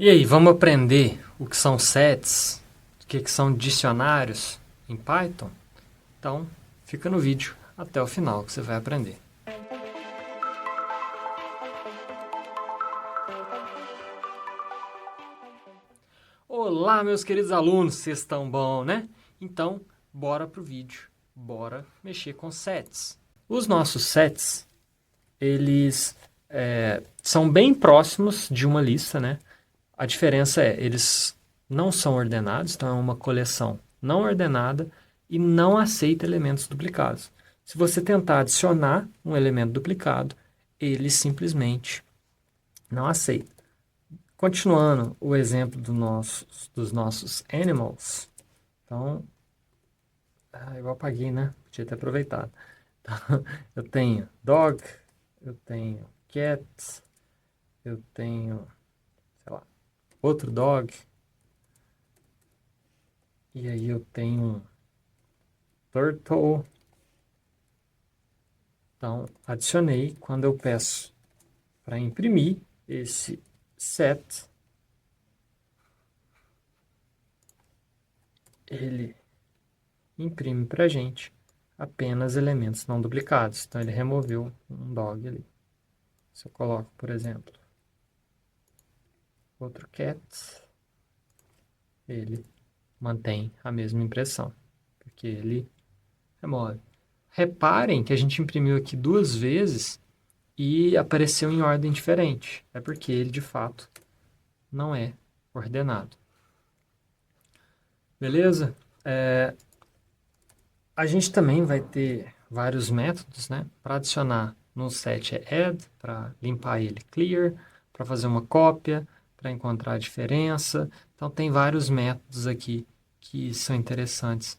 E aí, vamos aprender o que são sets, o que são dicionários em Python? Então, fica no vídeo até o final que você vai aprender. Olá, meus queridos alunos, vocês estão bom, né? Então, bora pro vídeo, bora mexer com sets. Os nossos sets, eles são bem próximos de uma lista, né? A diferença é, eles não são ordenados, então é uma coleção não ordenada e não aceita elementos duplicados. Se você tentar adicionar um elemento duplicado, ele simplesmente não aceita. Continuando o exemplo dos nossos animals, então, eu apaguei, né? Podia ter aproveitado. Então, eu tenho dog, eu tenho cat, eu tenho, sei lá, outro dog, e aí eu tenho turtle. Então, adicionei. Quando eu peço para imprimir esse set, ele imprime para a gente apenas elementos não duplicados. Então, ele removeu um dog ali. Se eu coloco, por exemplo, outro cat, ele mantém a mesma impressão, porque ele remove. Reparem que a gente imprimiu aqui duas vezes e apareceu em ordem diferente. É porque ele, de fato, não é ordenado. Beleza? A gente também vai ter vários métodos, né? Para adicionar no set é add, para limpar ele clear, para fazer uma cópia, para encontrar a diferença. Então tem vários métodos aqui que são interessantes.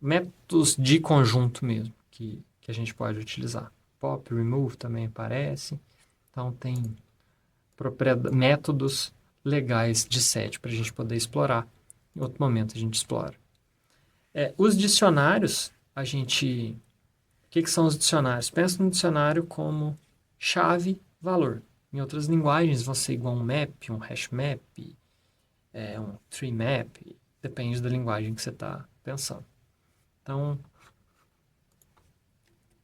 Métodos de conjunto mesmo, que a gente pode utilizar. Pop, remove também aparece. Então tem métodos legais de set para a gente poder explorar. Em outro momento a gente explora. Os dicionários, a gente... O que são os dicionários? Pensa no dicionário como chave, valor. Em outras linguagens, vão ser igual um map, um hash map, um tree map. Depende da linguagem que você está pensando. Então,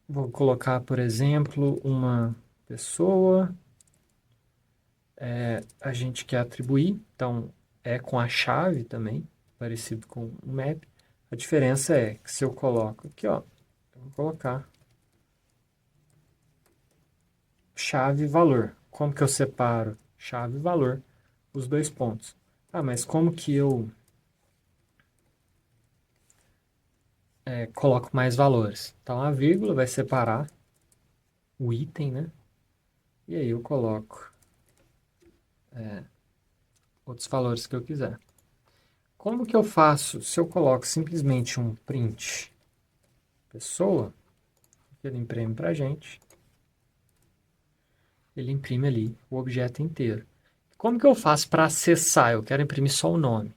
vou colocar, por exemplo, uma pessoa. A gente quer atribuir, então é com a chave também, parecido com um map. A diferença é que se eu coloco aqui, ó, eu vou colocar chave e valor. Como que eu separo chave e valor? Os dois pontos. Ah, mas como que eu coloco mais valores? Então a vírgula vai separar o item, né? E aí eu coloco outros valores que eu quiser. Como que eu faço se eu coloco simplesmente um print pessoa, que ele imprime pra gente, ele imprime ali o objeto inteiro. Como que eu faço para acessar? Eu quero imprimir só o nome.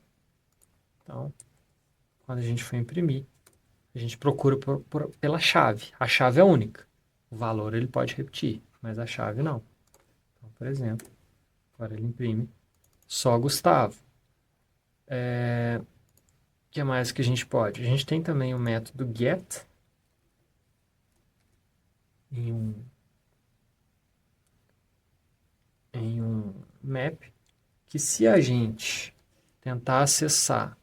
Então, quando a gente for imprimir, a gente procura pela chave. A chave é única. O valor ele pode repetir, mas a chave não. Então, por exemplo, agora ele imprime só Gustavo. O que mais que a gente pode? A gente tem também o método get em um map, que se a gente tentar acessar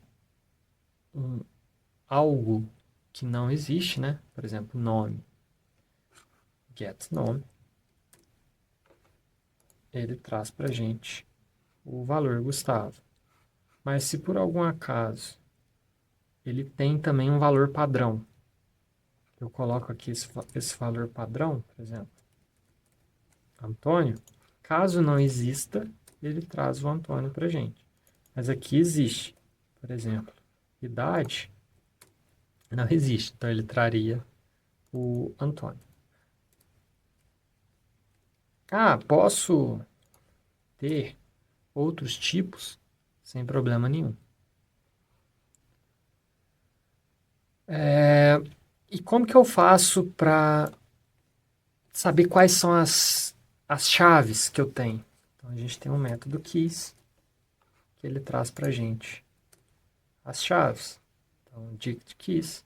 algo que não existe, né? Por exemplo, nome, get nome, ele traz para a gente o valor Gustavo. Mas se por algum acaso ele tem também um valor padrão, eu coloco aqui esse valor padrão, por exemplo, Antônio, caso não exista, ele traz o Antônio para a gente. Mas aqui existe, por exemplo, idade não existe, então ele traria o Antônio. Ah, posso ter outros tipos sem problema nenhum. E como que eu faço para saber quais são as chaves que eu tenho? Então, a gente tem um método keys, que ele traz para a gente as chaves. Então, dict keys,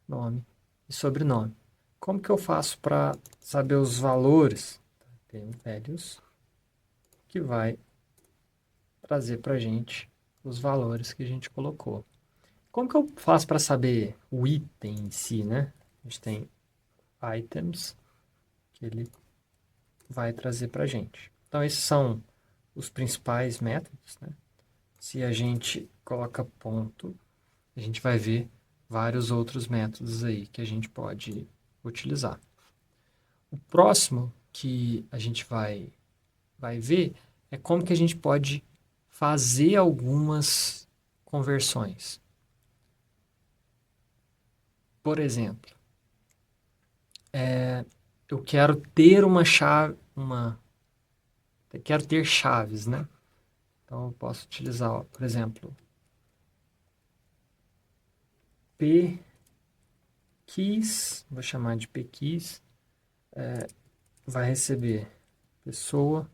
nome e sobrenome. Como que eu faço para saber os valores? Tem values, que vai trazer para a gente os valores que a gente colocou. Como que eu faço para saber o item em si, né? A gente tem items, que ele vai trazer para a gente. Então, esses são os principais métodos, né? Se a gente coloca ponto, a gente vai ver vários outros métodos aí que a gente pode utilizar. O próximo que a gente vai ver é como que a gente pode fazer algumas conversões. Por exemplo, eu quero ter uma chave, quero ter chaves, né? Então eu posso utilizar, ó, por exemplo, pkeys, vou chamar de pkeys, vai receber pessoa.keys.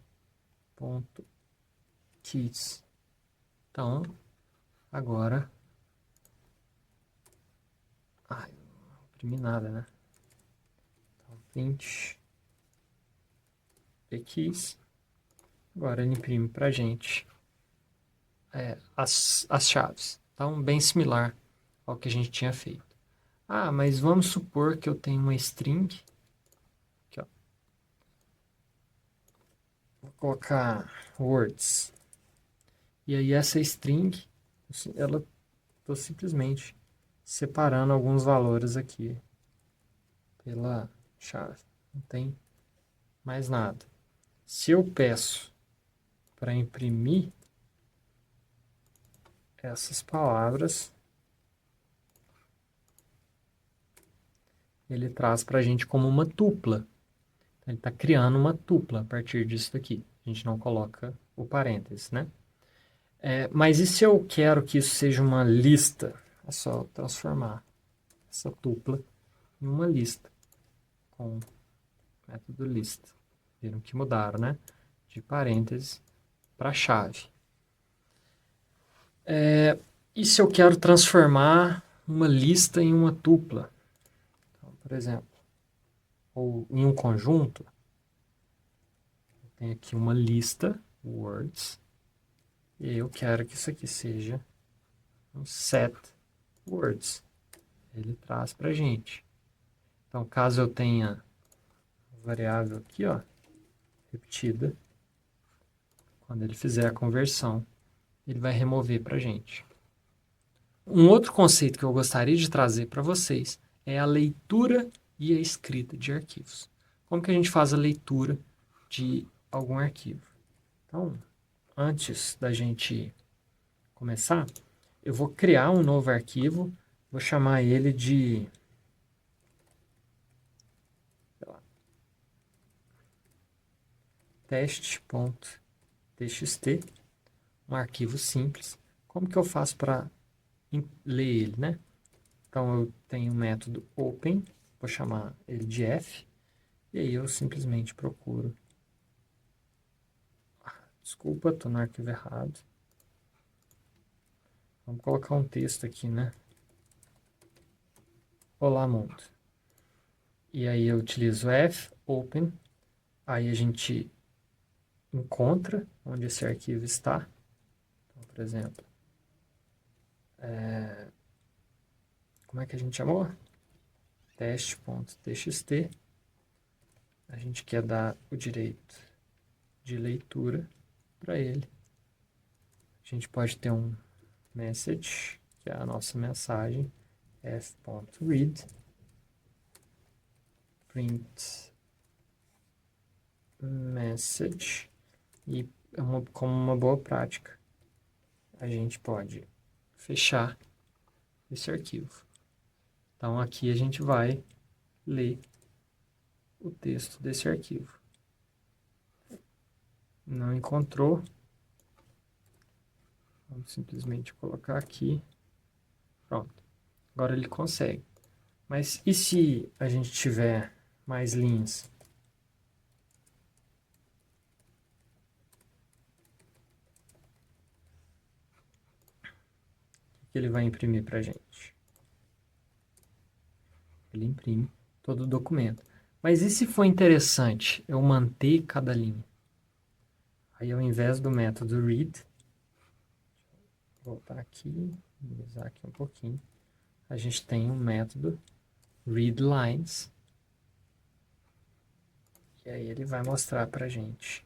Então, agora, não imprimi nada, né? Então, print pkeys. Agora ele imprime para a gente as chaves. Então, bem similar ao que a gente tinha feito. Ah, mas vamos supor que eu tenho uma string. Aqui, ó. Vou colocar words. E aí essa string, ela estou simplesmente separando alguns valores aqui pela chave. Não tem mais nada. Se eu peço para imprimir essas palavras, ele traz para a gente como uma tupla. Ele está criando uma tupla a partir disso daqui. A gente não coloca o parênteses, né? Mas e se eu quero que isso seja uma lista? É só transformar essa tupla em uma lista com o método lista. Viram que mudaram, né? De parênteses para chave. E se eu quero transformar uma lista em uma tupla? Então, por exemplo, ou em um conjunto, eu tenho aqui uma lista, words, e eu quero que isso aqui seja um set words. Ele traz para a gente. Então, caso eu tenha uma variável aqui, ó, repetida, quando ele fizer a conversão, ele vai remover para a gente. Um outro conceito que eu gostaria de trazer para vocês é a leitura e a escrita de arquivos. Como que a gente faz a leitura de algum arquivo? Então, antes da gente começar, eu vou criar um novo arquivo, vou chamar ele de teste.txt, um arquivo simples. Como que eu faço para ler ele, né? Então, eu tenho o método open, vou chamar ele de f, e aí eu simplesmente procuro. Desculpa, estou no arquivo errado. Vamos colocar um texto aqui, né? Olá, mundo. E aí eu utilizo f, open, aí a gente encontra onde esse arquivo está. Então, por exemplo, como é que a gente chamou? Teste.txt. A gente quer dar o direito de leitura para ele. A gente pode ter um message, que é a nossa mensagem, f.read, print message, e como uma boa prática, a gente pode fechar esse arquivo. Então, aqui a gente vai ler o texto desse arquivo. Não encontrou? Vamos simplesmente colocar aqui. Pronto. Agora ele consegue. Mas e se a gente tiver mais linhas? que ele vai imprimir para a gente? Ele imprime todo o documento. Mas e se for interessante eu manter cada linha? Aí, ao invés do método read, vou voltar aqui, minimizar aqui um pouquinho, a gente tem um método readLines, e aí ele vai mostrar para a gente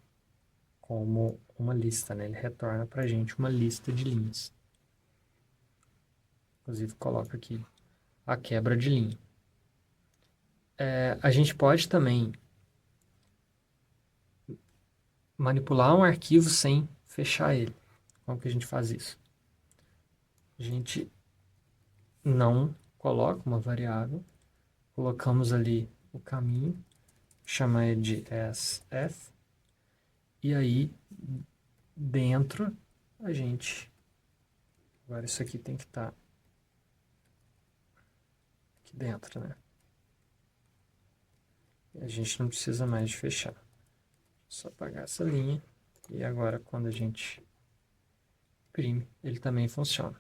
como uma lista, né? Ele retorna para a gente uma lista de linhas. Inclusive, coloca aqui a quebra de linha. A gente pode também manipular um arquivo sem fechar ele. Como que a gente faz isso? A gente não coloca uma variável, colocamos ali o caminho, chama ele de SF, e aí dentro a gente... Agora isso aqui tem que estar aqui dentro, né? E a gente não precisa mais de fechar. Só apagar essa linha. E agora quando a gente imprime, ele também funciona.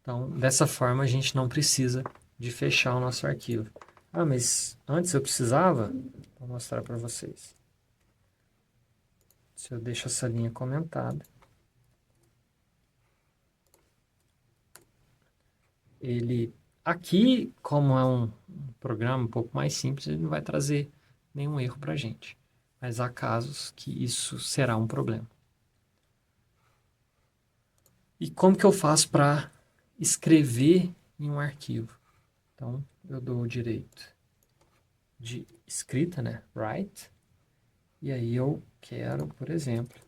Então, dessa forma a gente não precisa de fechar o nosso arquivo. Ah, mas antes eu precisava? Vou mostrar para vocês. Se eu deixo essa linha comentada, ele aqui, como é um programa um pouco mais simples, ele não vai trazer nenhum erro para a gente. Mas há casos que isso será um problema. E como que eu faço para escrever em um arquivo? Então, eu dou o direito de escrita, né? Write. E aí eu quero, por exemplo,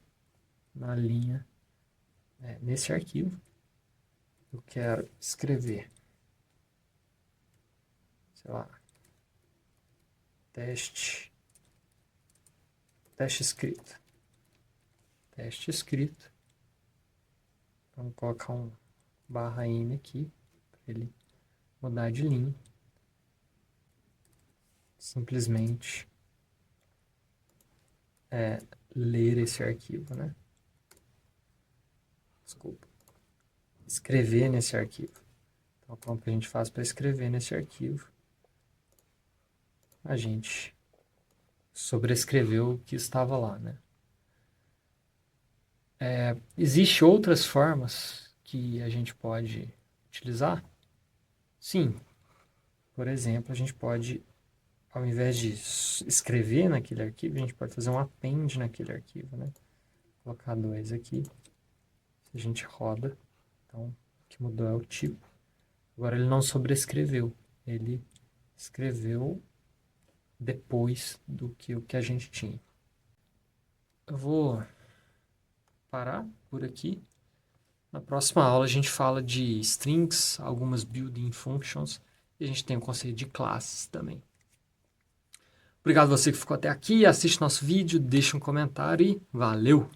na linha, nesse arquivo, eu quero escrever, sei lá, teste escrito. Teste escrito. Vamos colocar um /n aqui, para ele mudar de linha. Simplesmente ler esse arquivo, né? Desculpa. Escrever nesse arquivo. Então, como que a gente faz para escrever nesse arquivo? A gente sobrescreveu o que estava lá, né? Existem outras formas que a gente pode utilizar? Sim. Por exemplo, a gente pode, ao invés de escrever naquele arquivo, a gente pode fazer um append naquele arquivo, né? Vou colocar 2 aqui. Se a gente roda, então o que mudou é o tipo. Agora ele não sobrescreveu, ele escreveu depois do que o que a gente tinha. Eu vou parar por aqui. Na próxima aula a gente fala de strings, algumas building functions, e a gente tem o conceito de classes também. Obrigado a você que ficou até aqui, assiste nosso vídeo, deixa um comentário e valeu!